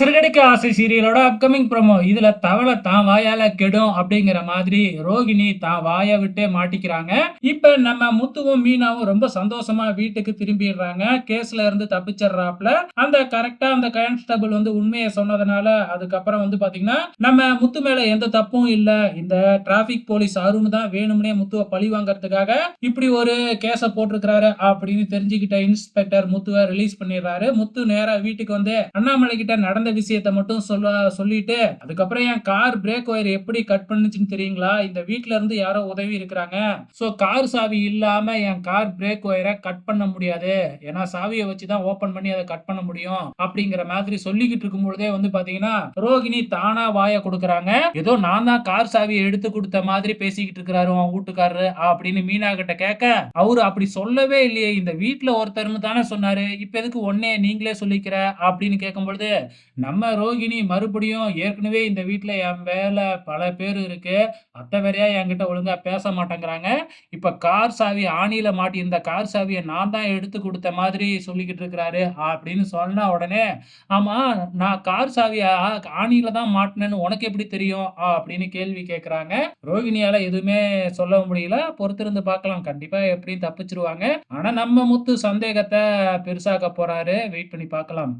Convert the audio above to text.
சிறகடிக்க ஆசை சீரியலோட upcoming promo. இதுல தவள தான் வாயால கெடும் அப்படிங்கிற மாதிரி ரோகிணி தான் வாய விட்டே மாட்டிக்கிறாங்க. இப்ப நம்ம முத்துவும் மீனாவும் ரொம்ப சந்தோஷமா வீட்டுக்கு திரும்பிடுறாங்க. கேஸ்ல இருந்து தப்பிச்சிடுறாப்ல. அந்த கரெக்ட்டா அந்த கான்ஸ்டபிள் வந்து உண்மைய சொன்னதுனால அதுக்கப்புறம் வந்து பாத்தீங்கன்னா நம்ம முத்து மேல எந்த தப்பும் இல்ல. இந்த டிராபிக் போலீஸ் அருண் தான் வேணும்னே முத்துவ பழி வாங்கறதுக்காக இப்படி ஒரு கேஸ போட்டிருக்காரு அப்படின்னு தெரிஞ்சுக்கிட்ட இன்ஸ்பெக்டர் முத்துவ ரிலீஸ் பண்ணிடுறாரு. முத்து நேரா வீட்டுக்கு வந்து அண்ணாமலை கிட்ட நடந்த விஷயத்தை மட்டும் சொல்லிட்டு அதுக்கப்புறம் என் கார் பிரேக் ஒயர் எப்படி கட் பண்ணுச்சுன்னு தெரியுங்களா? இந்த வீட்ல இருந்து யாரோ உதவி இருக்கிறாங்க. சோ கார் சாவி இல்லாம என் கார் பிரேக் ஒயரை கட் பண்ண முடியாது. ஏன்னா சாவியை வச்சுதான் ஓபன் பண்ணி அதை கட் பண்ண முடியும் அப்படிங்கிற மாதிரி சொல்லிக்கிட்டு இருக்கும் பொழுதே வந்து பாத்தீங்கன்னா ரோகிணி தானா வாய கொடுக்கறாங்க. ஏதோ நான் தான் கார் சாவியை எடுத்து கொடுத்த மாதிரி பேசிக்கிட்டு இருக்கிறாரு உன் வீட்டுக்காரரு அப்படின்னு மீனா கிட்ட கேட்க, அவரு அப்படி சொல்லவே இல்லையே, இந்த வீட்டுல ஒருத்தர்னு தானே சொன்னாரு, இப்ப எதுக்கு ஒன்னே நீங்களே சொல்லிக்கிற அப்படின்னு கேட்கும் பொழுது நம்ம ரோகிணி மறுபடியும் ஏற்கனவே இந்த வீட்ல என் மேல பல பேர் இருக்கு. அத்தை வேறையா என்கிட்ட ஒழுங்கா பேச மாட்டேங்கிறாங்க. இப்ப கார் சாவி ஆணியில மாட்டியிருந்த கார் சாவிய நான் தான் எடுத்து குடுத்த மாதிரி சொல்லிக்கிட்டு இருக்கிறாரு அப்படின்னு சொன்ன உடனே, ஆமா நான் கார் சாவிய ஆணியில தான் மாட்டுனேன்னு உனக்கு எப்படி தெரியும்? அப்படின்னு கேள்வி கேட்கறாங்க. ரோகிணியால எதுவுமே சொல்ல முடியல. பொறுத்திருந்து பார்க்கலாம். கண்டிப்பா எப்படியும் தப்பிச்சுருவாங்க. ஆனா நம்ம முத்து சந்தேகத்த பெருசாக்க போறாரு. வெயிட் பண்ணி பார்க்கலாம்.